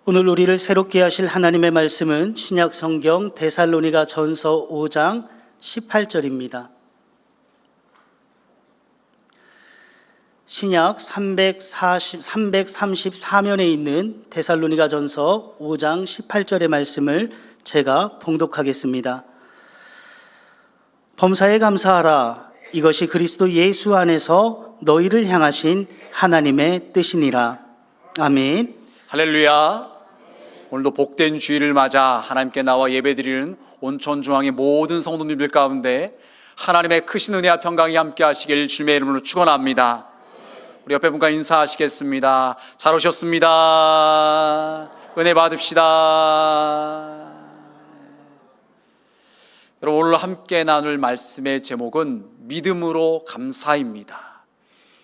오늘 우리를 새롭게 하실 하나님의 말씀은 신약 성경 데살로니가 전서 5장 18절입니다. 신약 334면에 있는 데살로니가 전서 5장 18절의 말씀을 제가 봉독하겠습니다. 범사에 감사하라. 이것이 그리스도 예수 안에서 너희를 향하신 하나님의 뜻이니라. 아멘. 할렐루야. 오늘도 복된 주일을 맞아 하나님께 나와 예배드리는 온천 중앙의 모든 성도님들 가운데 하나님의 크신 은혜와 평강이 함께 하시길 주님의 이름으로 축원합니다. 우리 옆에 분과 인사하시겠습니다. 잘 오셨습니다. 은혜 받읍시다. 여러분, 오늘 함께 나눌 말씀의 제목은 믿음으로 감사입니다.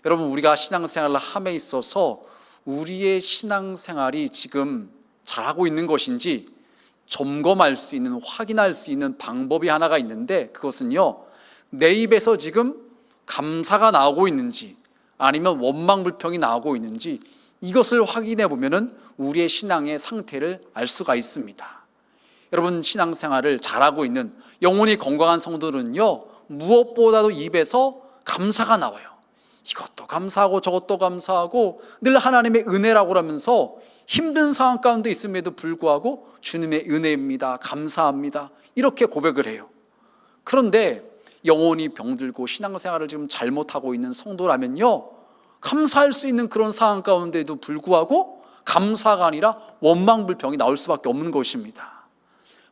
여러분, 우리가 신앙생활을 함에 있어서 우리의 신앙생활이 지금 잘하고 있는 것인지 점검할 수 있는, 확인할 수 있는 방법이 하나가 있는데, 그것은요, 내 입에서 지금 감사가 나오고 있는지 아니면 원망불평이 나오고 있는지 이것을 확인해 보면은 우리의 신앙의 상태를 알 수가 있습니다. 여러분, 신앙생활을 잘하고 있는 영혼이 건강한 성도들은요, 무엇보다도 입에서 감사가 나와요. 이것도 감사하고 저것도 감사하고 늘 하나님의 은혜라고 하면서 힘든 상황 가운데 있음에도 불구하고 주님의 은혜입니다, 감사합니다, 이렇게 고백을 해요. 그런데 영혼이 병들고 신앙생활을 지금 잘못하고 있는 성도라면요, 감사할 수 있는 그런 상황 가운데도 불구하고 감사가 아니라 원망불평이 나올 수밖에 없는 것입니다.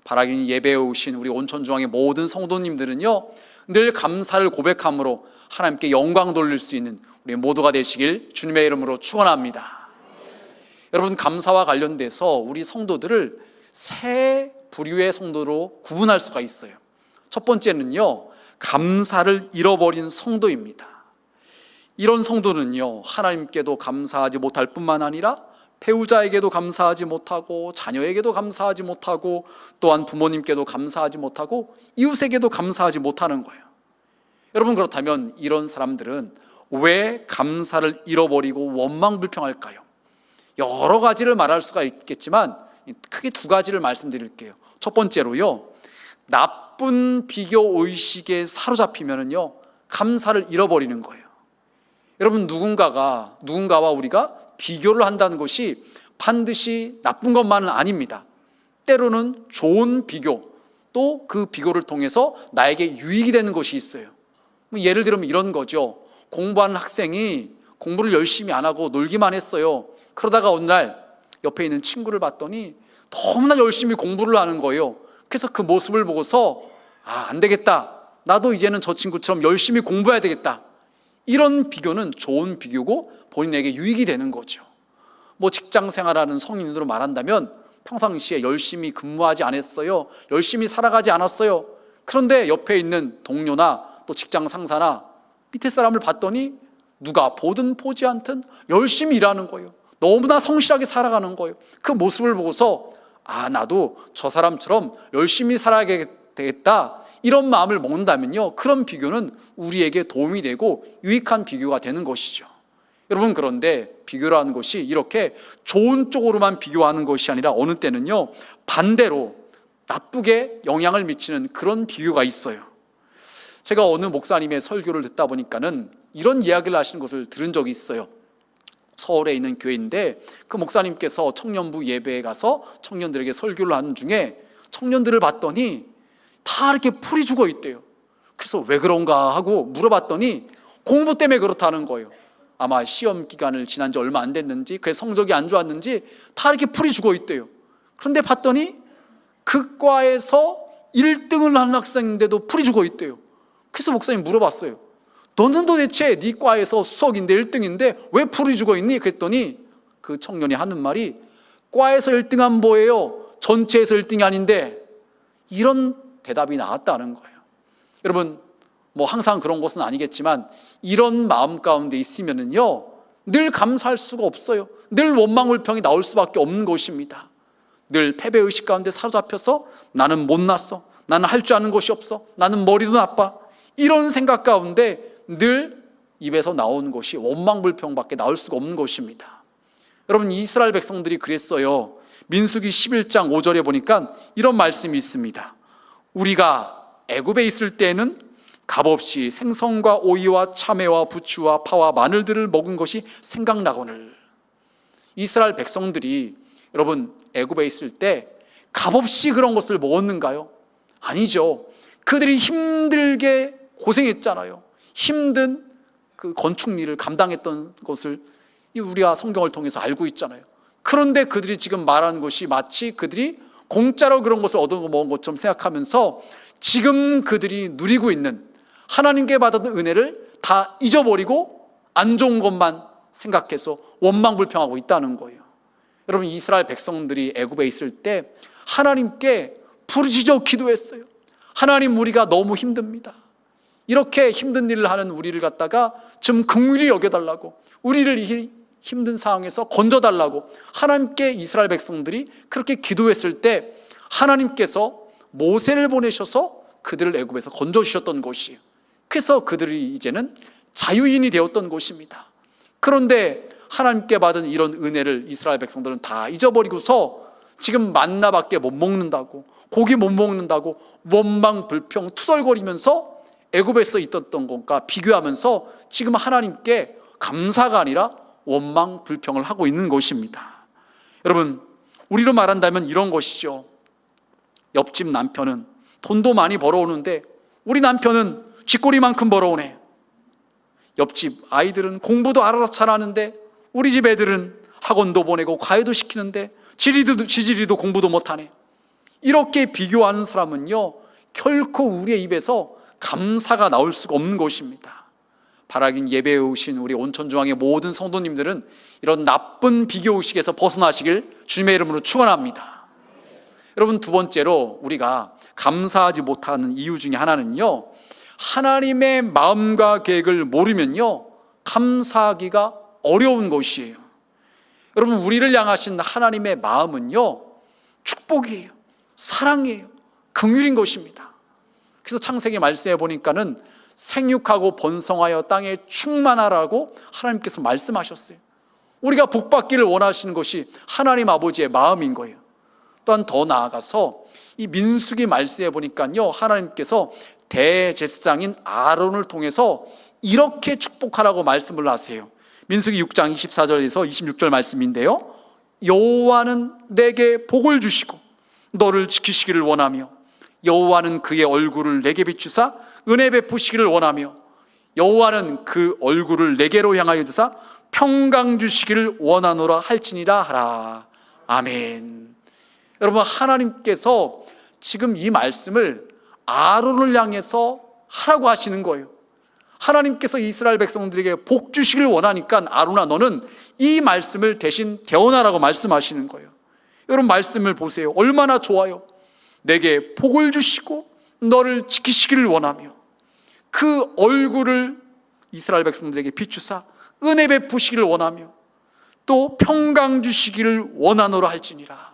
바라기는 예배에 오신 우리 온천중앙의 모든 성도님들은요, 늘 감사를 고백함으로 하나님께 영광 돌릴 수 있는 우리 모두가 되시길 주님의 이름으로 축원합니다. 여러분, 감사와 관련돼서 우리 성도들을 세 부류의 성도로 구분할 수가 있어요. 첫 번째는요, 감사를 잃어버린 성도입니다. 이런 성도는요, 하나님께도 감사하지 못할 뿐만 아니라 배우자에게도 감사하지 못하고 자녀에게도 감사하지 못하고 또한 부모님께도 감사하지 못하고 이웃에게도 감사하지 못하는 거예요. 여러분, 그렇다면 이런 사람들은 왜 감사를 잃어버리고 원망불평할까요? 여러 가지를 말할 수가 있겠지만 크게 두 가지를 말씀드릴게요. 첫 번째로요, 나쁜 비교 의식에 사로잡히면은요, 감사를 잃어버리는 거예요. 여러분, 누군가와 우리가 비교를 한다는 것이 반드시 나쁜 것만은 아닙니다. 때로는 좋은 비교, 또 그 비교를 통해서 나에게 유익이 되는 것이 있어요. 예를 들면 이런 거죠. 공부하는 학생이 공부를 열심히 안 하고 놀기만 했어요. 그러다가 어느 날 옆에 있는 친구를 봤더니 너무나 열심히 공부를 하는 거예요. 그래서 그 모습을 보고서 안 되겠다, 나도 이제는 저 친구처럼 열심히 공부해야 되겠다. 이런 비교는 좋은 비교고 본인에게 유익이 되는 거죠. 직장 생활하는 성인으로 말한다면 평상시에 열심히 근무하지 않았어요. 열심히 살아가지 않았어요. 그런데 옆에 있는 동료나 또 직장 상사나 밑에 사람을 봤더니 누가 보든 보지 않든 열심히 일하는 거예요. 너무나 성실하게 살아가는 거예요. 그 모습을 보고서 나도 저 사람처럼 열심히 살아야 되겠다, 이런 마음을 먹는다면요, 그런 비교는 우리에게 도움이 되고 유익한 비교가 되는 것이죠. 여러분, 그런데 비교라는 것이 이렇게 좋은 쪽으로만 비교하는 것이 아니라 어느 때는요, 반대로 나쁘게 영향을 미치는 그런 비교가 있어요. 제가 어느 목사님의 설교를 듣다 보니까는 이런 이야기를 하시는 것을 들은 적이 있어요. 서울에 있는 교회인데 그 목사님께서 청년부 예배에 가서 청년들에게 설교를 하는 중에 청년들을 봤더니 다 이렇게 풀이 죽어 있대요. 그래서 왜 그런가 하고 물어봤더니 공부 때문에 그렇다는 거예요. 아마 시험 기간을 지난 지 얼마 안 됐는지, 그래서 성적이 안 좋았는지 다 이렇게 풀이 죽어 있대요. 그런데 봤더니 그 과에서 1등을 하는 학생인데도 풀이 죽어 있대요. 그래서 목사님 물어봤어요. 너는 도대체 네 과에서 수석인데 1등인데 왜 풀이 죽어 있니? 그랬더니 그 청년이 하는 말이, 과에서 1등한 뭐예요? 전체에서 1등이 아닌데. 이런 대답이 나왔다는 거예요. 여러분, 항상 그런 것은 아니겠지만 이런 마음 가운데 있으면은요, 늘 감사할 수가 없어요. 늘 원망불평이 나올 수밖에 없는 것입니다. 늘 패배의식 가운데 사로잡혀서 나는 못났어, 나는 할 줄 아는 것이 없어, 나는 머리도 나빠, 이런 생각 가운데 늘 입에서 나오는 것이 원망불평밖에 나올 수가 없는 것입니다. 여러분, 이스라엘 백성들이 그랬어요. 민수기 11장 5절에 보니까 이런 말씀이 있습니다. 우리가 애굽에 있을 때에는 값없이 생선과 오이와 참외와 부추와 파와 마늘들을 먹은 것이 생각나거늘. 이스라엘 백성들이 여러분 애굽에 있을 때 값없이 그런 것을 먹었는가요? 아니죠. 그들이 힘들게 고생했잖아요. 힘든 그 건축 일을 감당했던 것을 우리가 성경을 통해서 알고 있잖아요. 그런데 그들이 지금 말하는 것이 마치 그들이 공짜로 그런 것을 얻어먹은 것처럼 생각하면서 지금 그들이 누리고 있는 하나님께 받은 은혜를 다 잊어버리고 안 좋은 것만 생각해서 원망불평하고 있다는 거예요. 여러분 이스라엘 백성들이 애굽에 있을 때 하나님께 부르짖어 기도했어요. 하나님 우리가 너무 힘듭니다. 이렇게 힘든 일을 하는 우리를 갖다가 좀 긍휼히 여겨달라고, 우리를 이 힘든 상황에서 건져달라고 하나님께 이스라엘 백성들이 그렇게 기도했을 때 하나님께서 모세를 보내셔서 그들을 애굽에서 건져주셨던 것이에요. 그래서 그들이 이제는 자유인이 되었던 것입니다. 그런데 하나님께 받은 이런 은혜를 이스라엘 백성들은 다 잊어버리고서 지금 만나밖에 못 먹는다고, 고기 못 먹는다고 원망 불평 투덜거리면서 애굽에서 있었던 것과 비교하면서 지금 하나님께 감사가 아니라 원망 불평을 하고 있는 것입니다. 여러분 우리로 말한다면 이런 것이죠. 옆집 남편은 돈도 많이 벌어오는데 우리 남편은 쥐꼬리만큼 벌어오네. 옆집 아이들은 공부도 알아서 잘하는데 우리 집 애들은 학원도 보내고 과외도 시키는데 지지리도 공부도 못하네. 이렇게 비교하는 사람은요 결코 우리의 입에서 감사가 나올 수가 없는 것입니다. 바라긴 예배에 오신 우리 온천중앙의 모든 성도님들은 이런 나쁜 비교의식에서 벗어나시길 주님의 이름으로 축원합니다. 여러분 두 번째로 우리가 감사하지 못하는 이유 중에 하나는요, 하나님의 마음과 계획을 모르면요 감사하기가 어려운 것이에요. 여러분 우리를 향하신 하나님의 마음은요 축복이에요, 사랑이에요, 긍휼인 것입니다. 그래서 창세기 말씀해 보니까는 생육하고 번성하여 땅에 충만하라고 하나님께서 말씀하셨어요. 우리가 복받기를 원하시는 것이 하나님 아버지의 마음인 거예요. 또한 더 나아가서 이 민수기 말씀해 보니까요 하나님께서 대제사장인 아론을 통해서 이렇게 축복하라고 말씀을 하세요. 민수기 6장 24절에서 26절 말씀인데요, 여호와는 내게 복을 주시고 너를 지키시기를 원하며 여호와는 그의 얼굴을 내게 비추사 은혜 베푸시기를 원하며 여호와는 그 얼굴을 내게로 향하여 드사 평강 주시기를 원하노라 할지니라 하라. 아멘. 여러분 하나님께서 지금 이 말씀을 아론을 향해서 하라고 하시는 거예요. 하나님께서 이스라엘 백성들에게 복 주시기를 원하니까 아론아 너는 이 말씀을 대신 대언하라고 말씀하시는 거예요. 여러분 말씀을 보세요. 얼마나 좋아요. 내게 복을 주시고 너를 지키시기를 원하며 그 얼굴을 이스라엘 백성들에게 비추사 은혜 베푸시기를 원하며 또 평강 주시기를 원하노라 할지니라.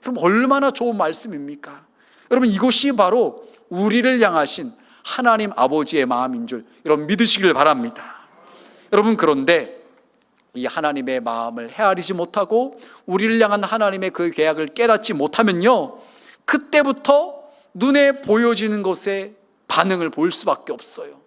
여러분 얼마나 좋은 말씀입니까? 여러분 이것이 바로 우리를 향하신 하나님 아버지의 마음인 줄 여러분 믿으시길 바랍니다. 여러분 그런데 이 하나님의 마음을 헤아리지 못하고 우리를 향한 하나님의 그 계약을 깨닫지 못하면요 그때부터 눈에 보여지는 것에 반응을 보일 수밖에 없어요.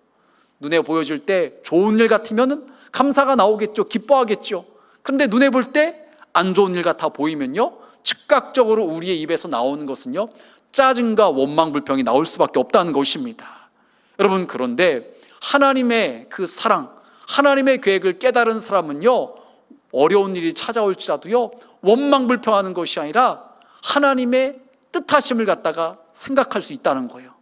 눈에 보여질 때 좋은 일 같으면 감사가 나오겠죠, 기뻐하겠죠. 그런데 눈에 볼 때 안 좋은 일 같아 보이면요 즉각적으로 우리의 입에서 나오는 것은요 짜증과 원망불평이 나올 수밖에 없다는 것입니다. 여러분 그런데 하나님의 그 사랑, 하나님의 계획을 깨달은 사람은요 어려운 일이 찾아올지라도요 원망불평하는 것이 아니라 하나님의 뜻하심을 갖다가 생각할 수 있다는 거예요.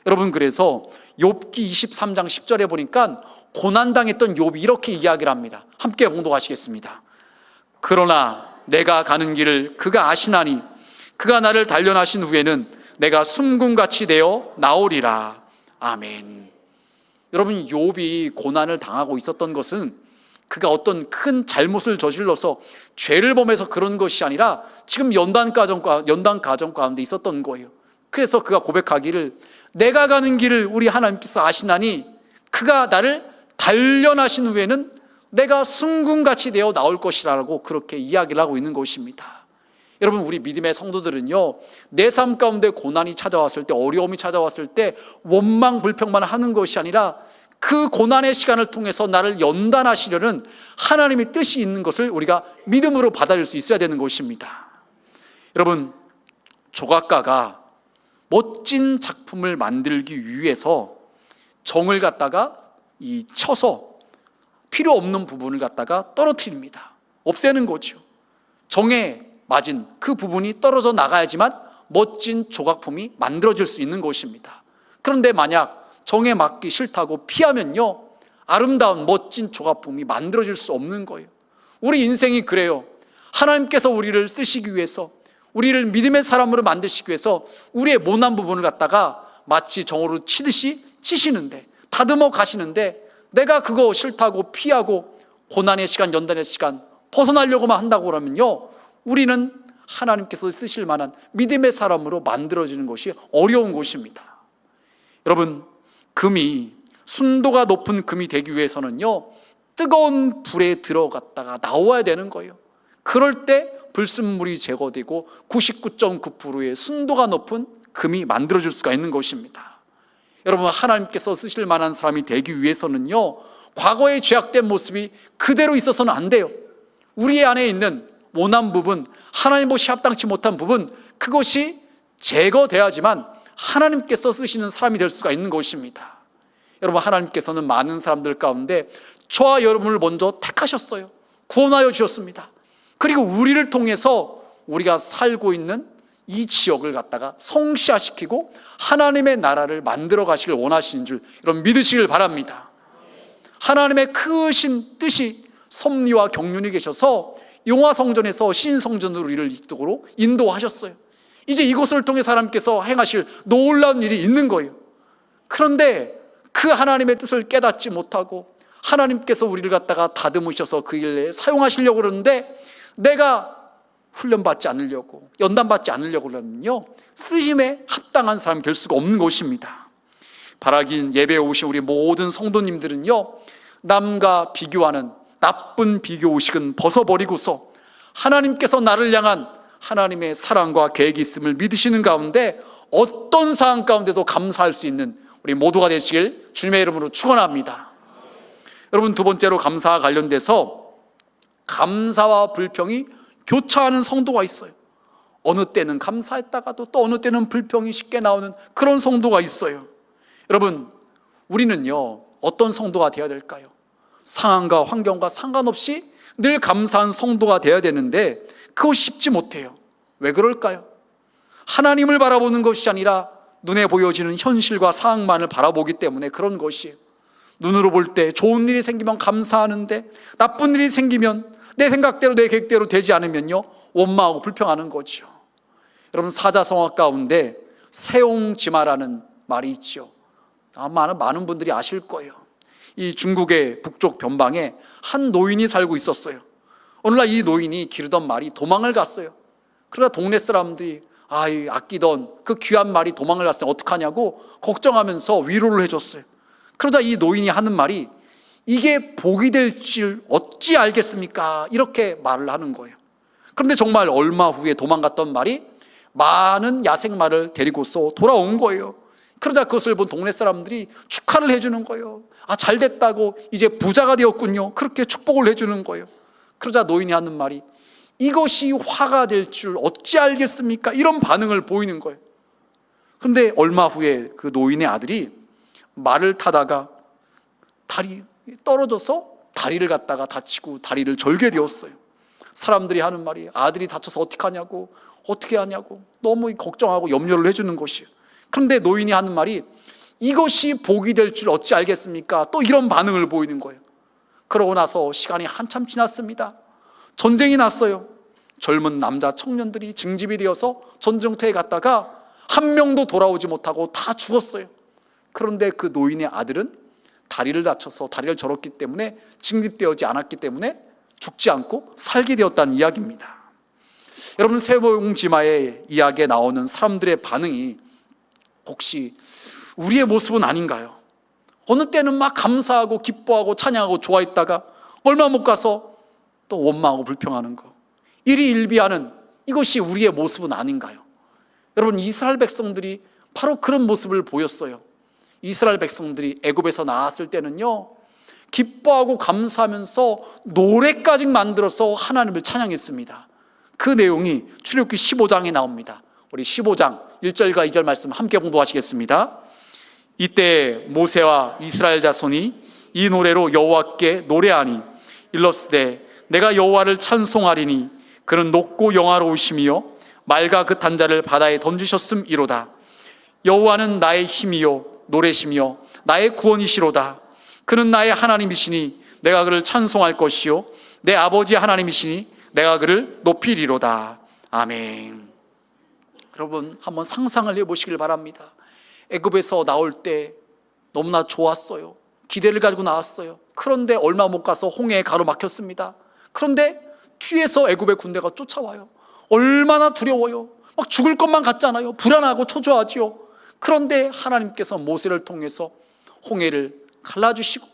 여러분 그래서 욥기 23장 10절에 보니까 고난당했던 욥이 이렇게 이야기를 합니다. 함께 봉독하시겠습니다. 그러나 내가 가는 길을 그가 아시나니 그가 나를 단련하신 후에는 내가 숨금같이 되어 나오리라. 아멘. 여러분 욥이 고난을 당하고 있었던 것은 그가 어떤 큰 잘못을 저질러서 죄를 범해서 그런 것이 아니라 지금 연단 가정 가운데 있었던 거예요. 그래서 그가 고백하기를 내가 가는 길을 우리 하나님께서 아시나니 그가 나를 단련하신 후에는 내가 순금같이 되어 나올 것이라고 그렇게 이야기를 하고 있는 것입니다. 여러분, 우리 믿음의 성도들은요, 내 삶 가운데 고난이 찾아왔을 때, 어려움이 찾아왔을 때 원망 불평만 하는 것이 아니라 그 고난의 시간을 통해서 나를 연단하시려는 하나님의 뜻이 있는 것을 우리가 믿음으로 받아들일 수 있어야 되는 것입니다. 여러분, 조각가가 멋진 작품을 만들기 위해서 정을 갖다가 쳐서 필요 없는 부분을 갖다가 떨어뜨립니다. 없애는 거죠. 정에 맞은 그 부분이 떨어져 나가야지만 멋진 조각품이 만들어질 수 있는 것입니다. 그런데 만약 정에 맞기 싫다고 피하면요, 아름다운 멋진 조각품이 만들어질 수 없는 거예요. 우리 인생이 그래요. 하나님께서 우리를 쓰시기 위해서, 우리를 믿음의 사람으로 만드시기 위해서 우리의 모난 부분을 갖다가 마치 정으로 치듯이 치시는데, 다듬어 가시는데, 내가 그거 싫다고 피하고 고난의 시간, 연단의 시간 벗어나려고만 한다고 그러면요, 우리는 하나님께서 쓰실 만한 믿음의 사람으로 만들어지는 것이 어려운 것입니다. 여러분, 금이, 순도가 높은 금이 되기 위해서는요, 뜨거운 불에 들어갔다가 나와야 되는 거예요. 그럴 때 불순물이 제거되고 99.9%의 순도가 높은 금이 만들어질 수가 있는 것입니다. 여러분, 하나님께서 쓰실 만한 사람이 되기 위해서는요, 과거의 죄악된 모습이 그대로 있어서는 안 돼요. 우리 안에 있는 모난 부분, 하나님보시 합당치 못한 부분, 그것이 제거돼야지만 하나님께서 쓰시는 사람이 될 수가 있는 것입니다. 여러분, 하나님께서는 많은 사람들 가운데 저와 여러분을 먼저 택하셨어요. 구원하여 주셨습니다. 그리고 우리를 통해서 우리가 살고 있는 이 지역을 갖다가 성시화시키고 하나님의 나라를 만들어 가시길 원하시는 줄 여러분 믿으시길 바랍니다. 하나님의 크신 뜻이 섭리와 경륜이 계셔서 용화성전에서 신성전으로 우리를 이쪽으로 인도하셨어요. 이제 이곳을 통해 하나님께서 행하실 놀라운 일이 있는 거예요. 그런데 그 하나님의 뜻을 깨닫지 못하고 하나님께서 우리를 갖다가 다듬으셔서 그 일에 사용하시려고 그러는데, 내가 훈련받지 않으려고, 연단받지 않으려고 그러면요, 쓰임에 합당한 사람이 될 수가 없는 것입니다. 바라긴 예배에 오신 우리 모든 성도님들은요, 남과 비교하는 나쁜 비교의식은 벗어버리고서 하나님께서 나를 향한 하나님의 사랑과 계획이 있음을 믿으시는 가운데 어떤 상황 가운데도 감사할 수 있는 우리 모두가 되시길 주님의 이름으로 축원합니다. 여러분, 두 번째로 감사와 관련돼서 감사와 불평이 교차하는 성도가 있어요. 어느 때는 감사했다가도 또 어느 때는 불평이 쉽게 나오는 그런 성도가 있어요. 여러분, 우리는요, 어떤 성도가 되어야 될까요? 상황과 환경과 상관없이 늘 감사한 성도가 되어야 되는데 그거 쉽지 못해요. 왜 그럴까요? 하나님을 바라보는 것이 아니라 눈에 보여지는 현실과 상황만을 바라보기 때문에 그런 것이에요. 눈으로 볼 때 좋은 일이 생기면 감사하는데 나쁜 일이 생기면 내 생각대로 내 계획대로 되지 않으면요, 원망하고 불평하는 거죠. 여러분, 사자성어 가운데 세옹지마라는 말이 있죠. 많은 분들이 아실 거예요. 이 중국의 북쪽 변방에 한 노인이 살고 있었어요. 어느 날 이 노인이 기르던 말이 도망을 갔어요. 그러다 동네 사람들이 아끼던 그 귀한 말이 도망을 갔으니 어떡하냐고 걱정하면서 위로를 해줬어요. 그러다 이 노인이 하는 말이, 이게 복이 될 줄 어찌 알겠습니까? 이렇게 말을 하는 거예요. 그런데 정말 얼마 후에 도망갔던 말이 많은 야생마를 데리고서 돌아온 거예요. 그러자 그것을 본 동네 사람들이 축하를 해주는 거예요. 잘 됐다고, 이제 부자가 되었군요. 그렇게 축복을 해주는 거예요. 그러자 노인이 하는 말이, 이것이 화가 될 줄 어찌 알겠습니까? 이런 반응을 보이는 거예요. 그런데 얼마 후에 그 노인의 아들이 말을 타다가 다리 떨어져서 다리를 갖다가 다치고 다리를 절게 되었어요. 사람들이 하는 말이, 아들이 다쳐서 어떻게 하냐고 너무 걱정하고 염려를 해주는 것이에요. 그런데 노인이 하는 말이, 이것이 복이 될 줄 어찌 알겠습니까? 또 이런 반응을 보이는 거예요. 그러고 나서 시간이 한참 지났습니다. 전쟁이 났어요. 젊은 남자 청년들이 징집이 되어서 전쟁터에 갔다가 한 명도 돌아오지 못하고 다 죽었어요. 그런데 그 노인의 아들은 다리를 다쳐서 다리를 절었기 때문에, 징집되어지 않았기 때문에 죽지 않고 살게 되었다는 이야기입니다. 여러분, 세옹지마의 이야기에 나오는 사람들의 반응이 혹시 우리의 모습은 아닌가요? 어느 때는 막 감사하고 기뻐하고 찬양하고 좋아했다가 얼마 못 가서 또 원망하고 불평하는 거, 일희일비하는 이것이 우리의 모습은 아닌가요? 여러분, 이스라엘 백성들이 바로 그런 모습을 보였어요. 이스라엘 백성들이 애굽에서 나왔을 때는요, 기뻐하고 감사하면서 노래까지 만들어서 하나님을 찬양했습니다. 그 내용이 출애굽기 15장에 나옵니다. 우리 15장 1절과 2절 말씀 함께 공부하시겠습니다. 이때 모세와 이스라엘 자손이 이 노래로 여호와께 노래하니 일러스되 내가 여호와를 찬송하리니 그는 높고 영화로우시며 말과 그 단자를 바다에 던지셨음이로다. 여호와는 나의 힘이요 노래시며 나의 구원이시로다. 그는 나의 하나님이시니 내가 그를 찬송할 것이요 내 아버지 하나님이시니 내가 그를 높이리로다. 아멘. 여러분, 한번 상상을 해보시길 바랍니다. 애굽에서 나올 때 너무나 좋았어요. 기대를 가지고 나왔어요. 그런데 얼마 못 가서 홍해에 가로막혔습니다. 그런데 뒤에서 애굽의 군대가 쫓아와요. 얼마나 두려워요. 막 죽을 것만 같잖아요. 불안하고 초조하지요. 그런데 하나님께서 모세를 통해서 홍해를 갈라주시고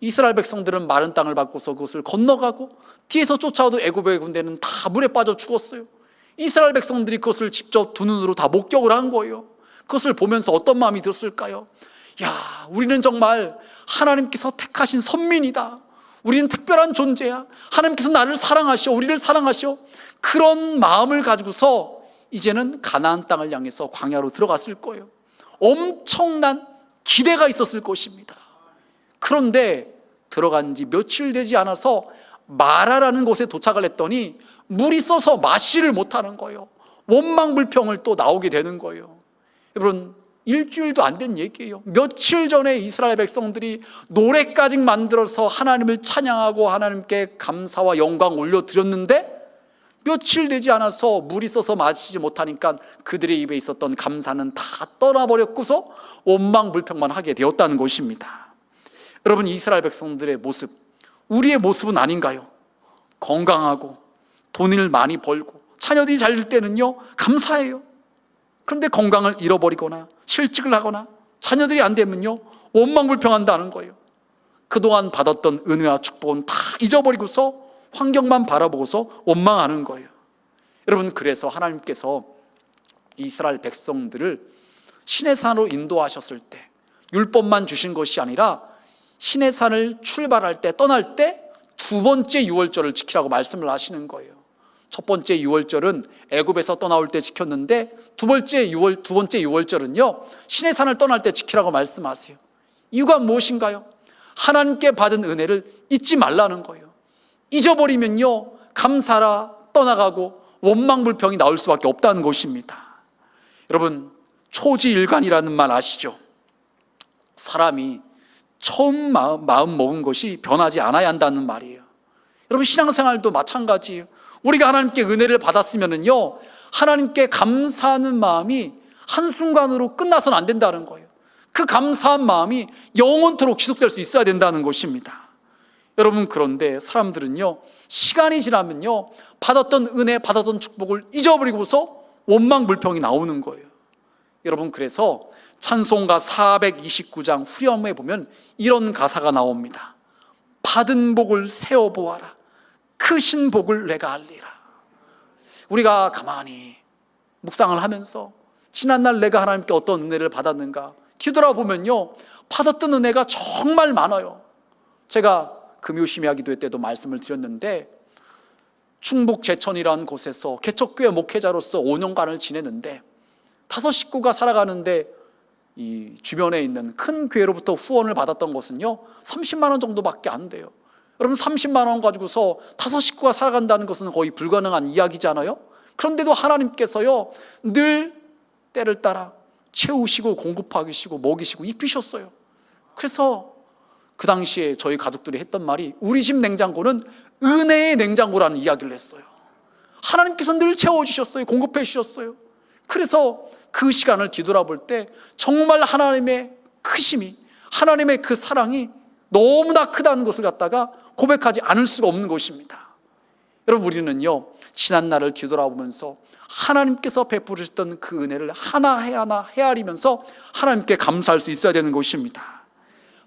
이스라엘 백성들은 마른 땅을 밟고서 그것을 건너가고 뒤에서 쫓아와도 애굽의 군대는 다 물에 빠져 죽었어요. 이스라엘 백성들이 그것을 직접 두 눈으로 다 목격을 한 거예요. 그것을 보면서 어떤 마음이 들었을까요? 야, 우리는 정말 하나님께서 택하신 선민이다. 우리는 특별한 존재야. 하나님께서 나를 사랑하시오. 우리를 사랑하시오. 그런 마음을 가지고서 이제는 가나안 땅을 향해서 광야로 들어갔을 거예요. 엄청난 기대가 있었을 것입니다. 그런데 들어간 지 며칠 되지 않아서 마라라는 곳에 도착을 했더니 물이 써서 마시를 못하는 거예요. 원망불평을 또 나오게 되는 거예요. 여러분, 일주일도 안 된 얘기예요. 며칠 전에 이스라엘 백성들이 노래까지 만들어서 하나님을 찬양하고 하나님께 감사와 영광 올려드렸는데 며칠 되지 않아서 물이 써서 마시지 못하니까 그들의 입에 있었던 감사는 다 떠나버렸고서 원망불평만 하게 되었다는 것입니다. 여러분, 이스라엘 백성들의 모습, 우리의 모습은 아닌가요? 건강하고 돈을 많이 벌고 자녀들이 잘 될 때는요 감사해요. 그런데 건강을 잃어버리거나 실직을 하거나 자녀들이 안 되면요 원망불평한다는 거예요. 그동안 받았던 은혜와 축복은 다 잊어버리고서 환경만 바라보고서 원망하는 거예요. 여러분, 그래서 하나님께서 이스라엘 백성들을 시내산으로 인도하셨을 때 율법만 주신 것이 아니라 시내산을 출발할 때 떠날 때 두 번째 유월절을 지키라고 말씀을 하시는 거예요. 첫 번째 유월절은 애굽에서 떠나올 때 지켰는데 두 번째 유월절은요 시내산을 떠날 때 지키라고 말씀하세요. 이유가 무엇인가요? 하나님께 받은 은혜를 잊지 말라는 거예요. 잊어버리면요 감사라 떠나가고 원망불평이 나올 수밖에 없다는 것입니다. 여러분, 초지일관이라는 말 아시죠? 사람이 처음 마음 먹은 것이 변하지 않아야 한다는 말이에요. 여러분, 신앙생활도 마찬가지예요. 우리가 하나님께 은혜를 받았으면요 하나님께 감사하는 마음이 한순간으로 끝나서는 안 된다는 거예요. 그 감사한 마음이 영원토록 지속될 수 있어야 된다는 것입니다. 여러분, 그런데 사람들은요 시간이 지나면요 받았던 은혜, 받았던 축복을 잊어버리고서 원망불평이 나오는 거예요. 여러분, 그래서 찬송가 429장 후렴에 보면 이런 가사가 나옵니다. 받은 복을 세어보아라. 크신 복을 내가 알리라. 우리가 가만히 묵상을 하면서 지난날 내가 하나님께 어떤 은혜를 받았는가 뒤돌아보면요 받았던 은혜가 정말 많아요. 제가 금요심야기 도회 때도 말씀을 드렸는데 충북 제천이라는 곳에서 개척교회 목회자로서 5년간을 지냈는데 5 식구가 살아가는데 이 주변에 있는 큰 교회로부터 후원을 받았던 것은요 30만 원 정도밖에 안 돼요. 여러분, 30만 원 가지고서 5 식구가 살아간다는 것은 거의 불가능한 이야기잖아요. 그런데도 하나님께서요 늘 때를 따라 채우시고 공급하시고 먹이시고 입히셨어요. 그래서 그 당시에 저희 가족들이 했던 말이 우리 집 냉장고는 은혜의 냉장고라는 이야기를 했어요. 하나님께서 늘 채워주셨어요. 공급해 주셨어요. 그래서 그 시간을 뒤돌아볼 때 정말 하나님의 크심이, 하나님의 그 사랑이 너무나 크다는 것을 갖다가 고백하지 않을 수가 없는 것입니다. 여러분, 우리는요 지난날을 뒤돌아보면서 하나님께서 베풀으셨던 그 은혜를 하나하나 헤아리면서 하나님께 감사할 수 있어야 되는 것입니다.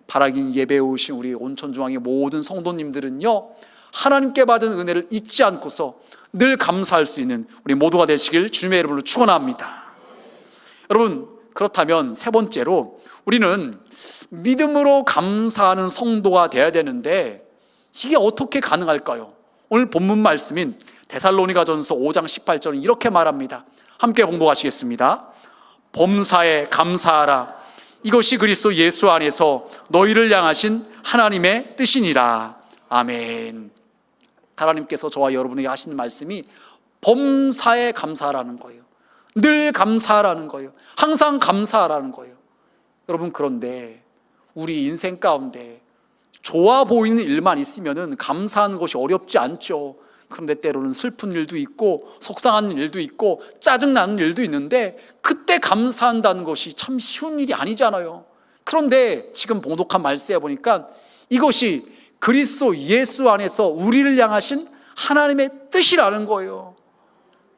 바라긴 예배에 오신 우리 온천중앙의 모든 성도님들은요 하나님께 받은 은혜를 잊지 않고서 늘 감사할 수 있는 우리 모두가 되시길 주님의 이름으로 축원합니다. 여러분, 그렇다면 세 번째로 우리는 믿음으로 감사하는 성도가 되어야 되는데 이게 어떻게 가능할까요? 오늘 본문 말씀인 데살로니가전서 5장 18절은 이렇게 말합니다. 함께 봉독하시겠습니다. 범사에 감사하라. 이것이 그리스도 예수 안에서 너희를 향하신 하나님의 뜻이니라. 아멘. 하나님께서 저와 여러분에게 하신 말씀이 범사에 감사하라는 거예요. 늘 감사하라는 거예요. 항상 감사하라는 거예요. 여러분, 그런데 우리 인생 가운데 좋아 보이는 일만 있으면은 감사하는 것이 어렵지 않죠. 그런데 때로는 슬픈 일도 있고 속상한 일도 있고 짜증나는 일도 있는데 그때 감사한다는 것이 참 쉬운 일이 아니잖아요. 그런데 지금 봉독한 말씀에 보니까 이것이 그리스도 예수 안에서 우리를 향하신 하나님의 뜻이라는 거예요.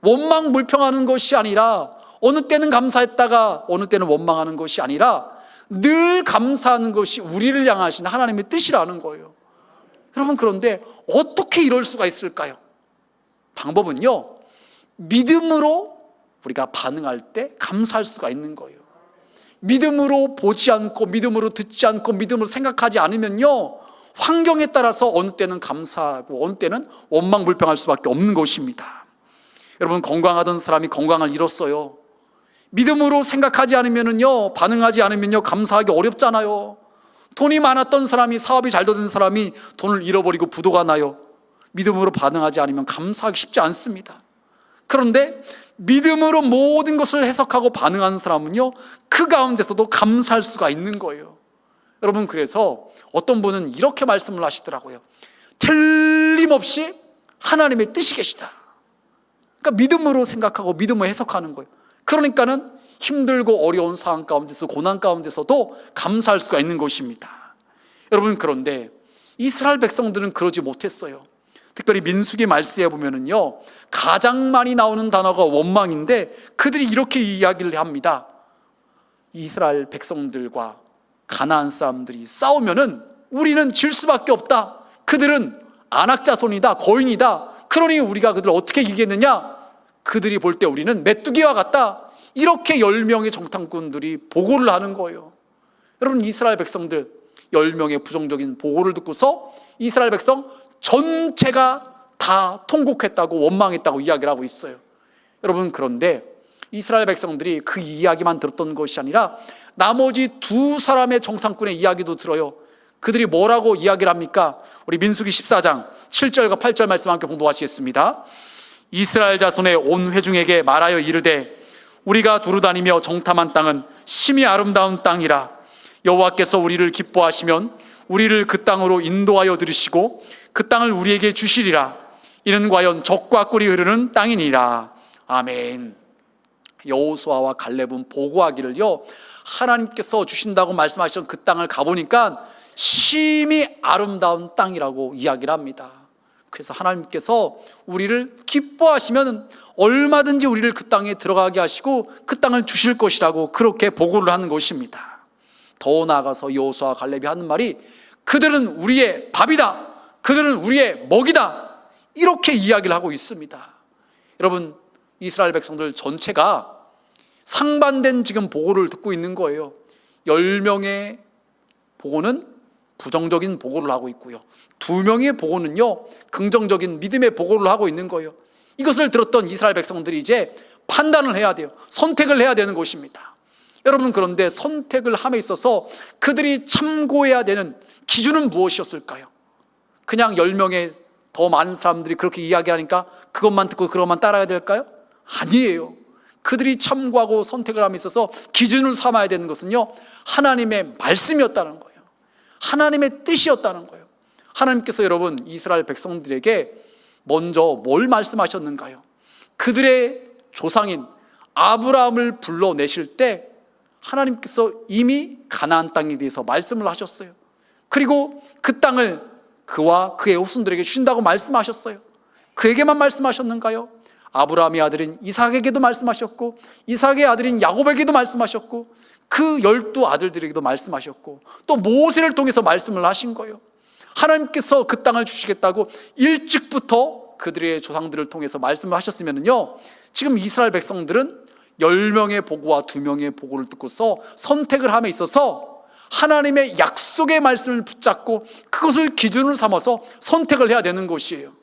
원망불평하는 것이 아니라, 어느 때는 감사했다가 어느 때는 원망하는 것이 아니라 늘 감사하는 것이 우리를 향하신 하나님의 뜻이라는 거예요. 여러분, 그런데 어떻게 이럴 수가 있을까요? 방법은요, 믿음으로 우리가 반응할 때 감사할 수가 있는 거예요. 믿음으로 보지 않고 믿음으로 듣지 않고 믿음으로 생각하지 않으면요, 환경에 따라서 어느 때는 감사하고 어느 때는 원망불평할 수밖에 없는 것입니다. 여러분, 건강하던 사람이 건강을 잃었어요. 믿음으로 생각하지 않으면요, 반응하지 않으면요, 감사하기 어렵잖아요. 돈이 많았던 사람이, 사업이 잘 되던 사람이 돈을 잃어버리고 부도가 나요. 믿음으로 반응하지 않으면 감사하기 쉽지 않습니다. 그런데 믿음으로 모든 것을 해석하고 반응하는 사람은요, 그 가운데서도 감사할 수가 있는 거예요. 여러분, 그래서 어떤 분은 이렇게 말씀을 하시더라고요. 틀림없이 하나님의 뜻이 계시다. 그러니까 믿음으로 생각하고 믿음으로 해석하는 거예요. 그러니까는 힘들고 어려운 상황 가운데서, 고난 가운데서도 감사할 수가 있는 것입니다. 여러분, 그런데 이스라엘 백성들은 그러지 못했어요. 특별히 민수기 말씀에 보면은요, 가장 많이 나오는 단어가 원망인데 그들이 이렇게 이야기를 합니다. 이스라엘 백성들과 가나안 사람들이 싸우면은 우리는 질 수밖에 없다. 그들은 아낙 자손이다, 거인이다. 그러니 우리가 그들을 어떻게 이기겠느냐? 그들이 볼 때 우리는 메뚜기와 같다. 이렇게 10명의 정탐꾼들이 보고를 하는 거예요. 여러분, 이스라엘 백성들 10명의 부정적인 보고를 듣고서 이스라엘 백성 전체가 다 통곡했다고, 원망했다고 이야기를 하고 있어요. 여러분, 그런데 이스라엘 백성들이 그 이야기만 들었던 것이 아니라 나머지 두 사람의 정탐꾼의 이야기도 들어요. 그들이 뭐라고 이야기를 합니까? 우리 민수기 14장 7절과 8절 말씀 함께 공부하시겠습니다. 이스라엘 자손의 온 회중에게 말하여 이르되 우리가 두루다니며 정탐한 땅은 심히 아름다운 땅이라. 여호와께서 우리를 기뻐하시면 우리를 그 땅으로 인도하여 들으시고 그 땅을 우리에게 주시리라. 이는 과연 젖과 꿀이 흐르는 땅이니라. 아멘. 여호수아와 갈렙은 보고하기를요, 하나님께서 주신다고 말씀하셨던 그 땅을 가보니까 심히 아름다운 땅이라고 이야기를 합니다. 그래서 하나님께서 우리를 기뻐하시면 얼마든지 우리를 그 땅에 들어가게 하시고 그 땅을 주실 것이라고 그렇게 보고를 하는 것입니다. 더 나아가서 여호수아와 갈렙이 하는 말이 그들은 우리의 밥이다, 그들은 우리의 먹이다, 이렇게 이야기를 하고 있습니다. 여러분, 이스라엘 백성들 전체가 상반된 지금 보고를 듣고 있는 거예요. 10명의 보고는 부정적인 보고를 하고 있고요, 2명의 보고는요, 긍정적인 믿음의 보고를 하고 있는 거예요. 이것을 들었던 이스라엘 백성들이 이제 판단을 해야 돼요. 선택을 해야 되는 것입니다. 여러분, 그런데 선택을 함에 있어서 그들이 참고해야 되는 기준은 무엇이었을까요? 그냥 10명의 더 많은 사람들이 그렇게 이야기하니까 그것만 듣고 그것만 따라야 될까요? 아니에요. 그들이 참고하고 선택을 함에 있어서 기준을 삼아야 되는 것은요, 하나님의 말씀이었다는 거예요. 하나님의 뜻이었다는 거예요. 하나님께서 여러분, 이스라엘 백성들에게 먼저 뭘 말씀하셨는가요? 그들의 조상인 아브라함을 불러내실 때 하나님께서 이미 가나안 땅에 대해서 말씀을 하셨어요. 그리고 그 땅을 그와 그의 후손들에게 주신다고 말씀하셨어요. 그에게만 말씀하셨는가요? 아브라함의 아들인 이삭에게도 말씀하셨고, 이삭의 아들인 야곱에게도 말씀하셨고, 그 12 아들들에게도 말씀하셨고, 또 모세를 통해서 말씀을 하신 거예요. 하나님께서 그 땅을 주시겠다고 일찍부터 그들의 조상들을 통해서 말씀을 하셨으면요, 지금 이스라엘 백성들은 10명의 보고와 2명의 보고를 듣고서 선택을 함에 있어서 하나님의 약속의 말씀을 붙잡고 그것을 기준으로 삼아서 선택을 해야 되는 것이에요.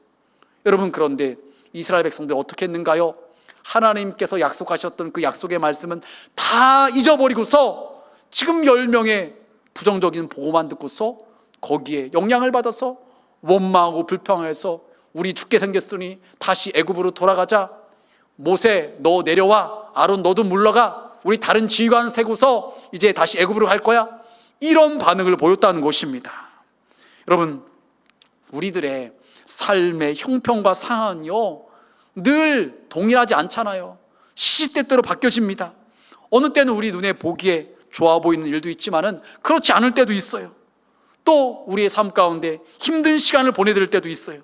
여러분, 그런데 이스라엘 백성들 어떻게 했는가요? 하나님께서 약속하셨던 그 약속의 말씀은 다 잊어버리고서 지금 10명의 부정적인 보고만 듣고서 거기에 영향을 받아서 원망하고 불평해서 우리 죽게 생겼으니 다시 애굽으로 돌아가자, 모세 너 내려와, 아론 너도 물러가, 우리 다른 지휘관 세고서 이제 다시 애굽으로 갈 거야, 이런 반응을 보였다는 것입니다. 여러분, 우리들의 삶의 형편과 상황은요 늘 동일하지 않잖아요. 시시때때로 바뀌어집니다. 어느 때는 우리 눈에 보기에 좋아 보이는 일도 있지만은 그렇지 않을 때도 있어요. 또 우리의 삶 가운데 힘든 시간을 보내야 될 때도 있어요.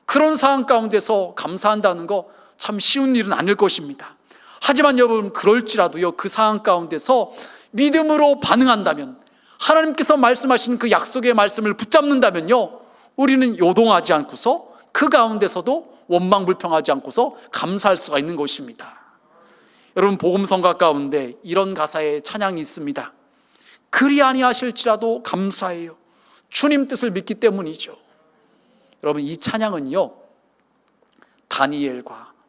그런 상황 가운데서 감사한다는 거 참 쉬운 일은 아닐 것입니다. 하지만 여러분, 그럴지라도요, 그 상황 가운데서 믿음으로 반응한다면, 하나님께서 말씀하신 그 약속의 말씀을 붙잡는다면요, 우리는 요동하지 않고서 그 가운데서도 원망불평하지 않고서 감사할 수가 있는 것입니다. 여러분, 복음성가 가운데 이런 가사의 찬양이 있습니다. 그리 아니하실지라도 감사해요. 주님 뜻을 믿기 때문이죠. 여러분, 이 찬양은요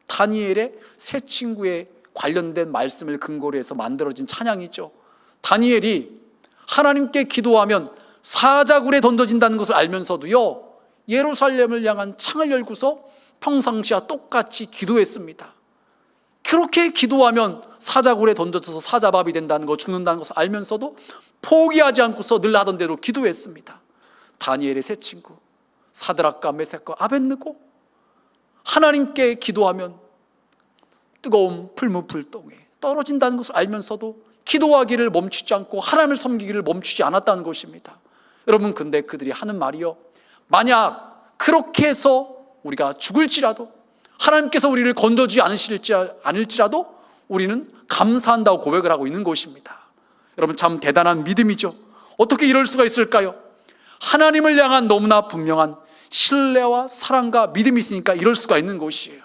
다니엘의 세 친구의 관련된 말씀을 근거로 해서 만들어진 찬양이죠. 다니엘이 하나님께 기도하면 사자굴에 던져진다는 것을 알면서도요 예루살렘을 향한 창을 열고서 평상시와 똑같이 기도했습니다. 그렇게 기도하면 사자굴에 던져져서 사자밥이 된다는 것, 죽는다는 것을 알면서도 포기하지 않고서 늘 하던 대로 기도했습니다. 다니엘의 세 친구 사드락과 메삭과 아벳느고, 하나님께 기도하면 뜨거운 풀무불덩에 떨어진다는 것을 알면서도 기도하기를 멈추지 않고 하나님을 섬기기를 멈추지 않았다는 것입니다. 여러분, 근데 그들이 하는 말이요, 만약 그렇게 해서 우리가 죽을지라도, 하나님께서 우리를 건져주지 않을지라도 우리는 감사한다고 고백을 하고 있는 것입니다. 여러분, 참 대단한 믿음이죠. 어떻게 이럴 수가 있을까요? 하나님을 향한 너무나 분명한 신뢰와 사랑과 믿음이 있으니까 이럴 수가 있는 것이에요.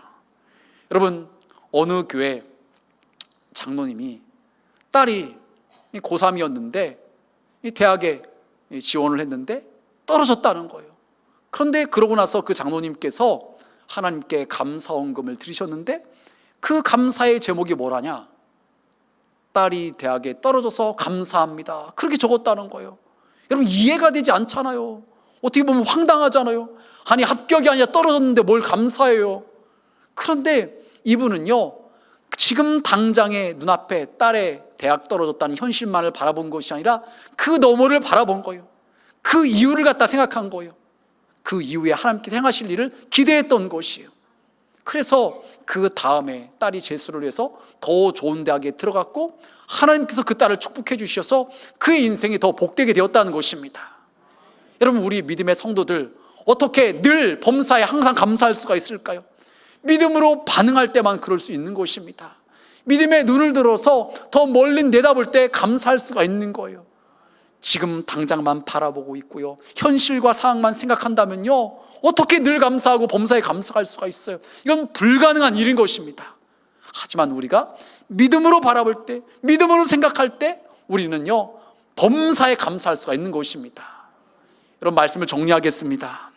여러분, 어느 교회 장로님이 딸이 고3이었는데 이 대학에 지원을 했는데 떨어졌다는 거예요. 그런데 그러고 나서 그 장로님께서 하나님께 감사원금을 드리셨는데 그 감사의 제목이 뭐라냐? 딸이 대학에 떨어져서 감사합니다, 그렇게 적었다는 거예요. 여러분, 이해가 되지 않잖아요. 어떻게 보면 황당하잖아요. 아니, 합격이 아니라 떨어졌는데 뭘 감사해요. 그런데 이분은요 지금 당장의 눈앞에 딸의 대학 떨어졌다는 현실만을 바라본 것이 아니라 그 너머를 바라본 거예요. 그 이유를 갖다 생각한 거예요. 그 이후에 하나님께서 행하실 일을 기대했던 것이에요. 그래서 그 다음에 딸이 재수를 해서 더 좋은 대학에 들어갔고 하나님께서 그 딸을 축복해 주셔서 그의 인생이 더 복되게 되었다는 것입니다. 여러분, 우리 믿음의 성도들 어떻게 늘 범사에 항상 감사할 수가 있을까요? 믿음으로 반응할 때만 그럴 수 있는 것입니다. 믿음의 눈을 들어서 더 멀리 내다볼 때 감사할 수가 있는 거예요. 지금 당장만 바라보고 있고요, 현실과 상황만 생각한다면요 어떻게 늘 감사하고 범사에 감사할 수가 있어요? 이건 불가능한 일인 것입니다. 하지만 우리가 믿음으로 바라볼 때, 믿음으로 생각할 때 우리는요 범사에 감사할 수가 있는 것입니다. 여러분, 말씀을 정리하겠습니다.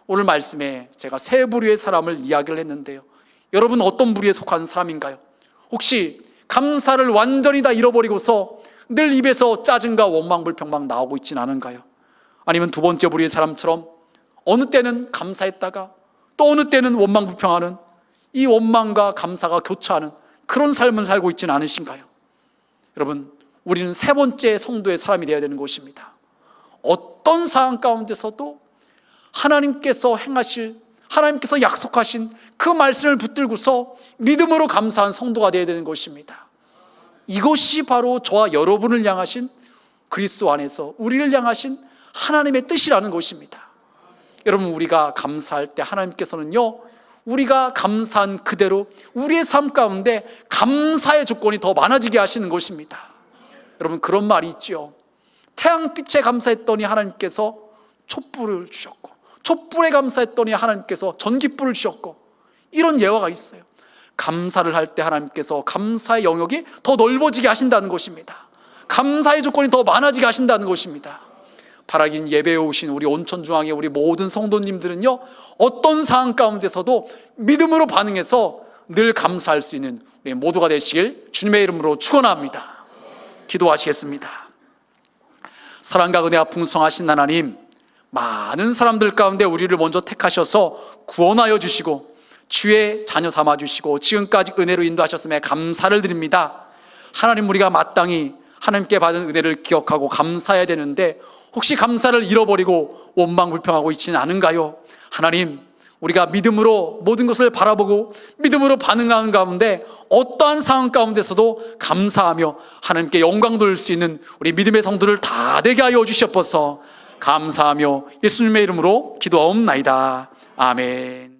오늘 말씀에 제가 세 부류의 사람을 이야기를 했는데요, 여러분 어떤 부류에 속한 사람인가요? 혹시 감사를 완전히 다 잃어버리고서 늘 입에서 짜증과 원망, 불평만 나오고 있진 않은가요? 아니면 두 번째 부류의 사람처럼 어느 때는 감사했다가 또 어느 때는 원망, 불평하는, 이 원망과 감사가 교차하는 그런 삶을 살고 있지는 않으신가요? 여러분, 우리는 세 번째 성도의 사람이 되어야 되는 것입니다. 어떤 상황 가운데서도 하나님께서 행하실, 하나님께서 약속하신 그 말씀을 붙들고서 믿음으로 감사한 성도가 되어야 되는 것입니다. 이것이 바로 저와 여러분을 향하신, 그리스도 안에서 우리를 향하신 하나님의 뜻이라는 것입니다. 여러분, 우리가 감사할 때 하나님께서는요 우리가 감사한 그대로 우리의 삶 가운데 감사의 조건이 더 많아지게 하시는 것입니다. 여러분, 그런 말이 있죠. 태양빛에 감사했더니 하나님께서 촛불을 주셨고 촛불에 감사했더니 하나님께서 전깃불을 주셨고, 이런 예화가 있어요. 감사를 할 때 하나님께서 감사의 영역이 더 넓어지게 하신다는 것입니다. 감사의 조건이 더 많아지게 하신다는 것입니다. 바라긴 예배에 오신 우리 온천중앙의 우리 모든 성도님들은요, 어떤 상황 가운데서도 믿음으로 반응해서 늘 감사할 수 있는 우리 모두가 되시길 주님의 이름으로 축원합니다. 기도하시겠습니다. 사랑과 은혜가 풍성하신 하나님, 많은 사람들 가운데 우리를 먼저 택하셔서 구원하여 주시고 주의 자녀 삼아 주시고 지금까지 은혜로 인도하셨음에 감사를 드립니다. 하나님, 우리가 마땅히 하나님께 받은 은혜를 기억하고 감사해야 되는데 혹시 감사를 잃어버리고 원망불평하고 있지는 않은가요? 하나님, 우리가 믿음으로 모든 것을 바라보고 믿음으로 반응하는 가운데 어떠한 상황 가운데서도 감사하며 하나님께 영광 돌릴 수 있는 우리 믿음의 성도를 다 되게 하여 주시옵소서. 감사하며 예수님의 이름으로 기도하옵나이다. 아멘.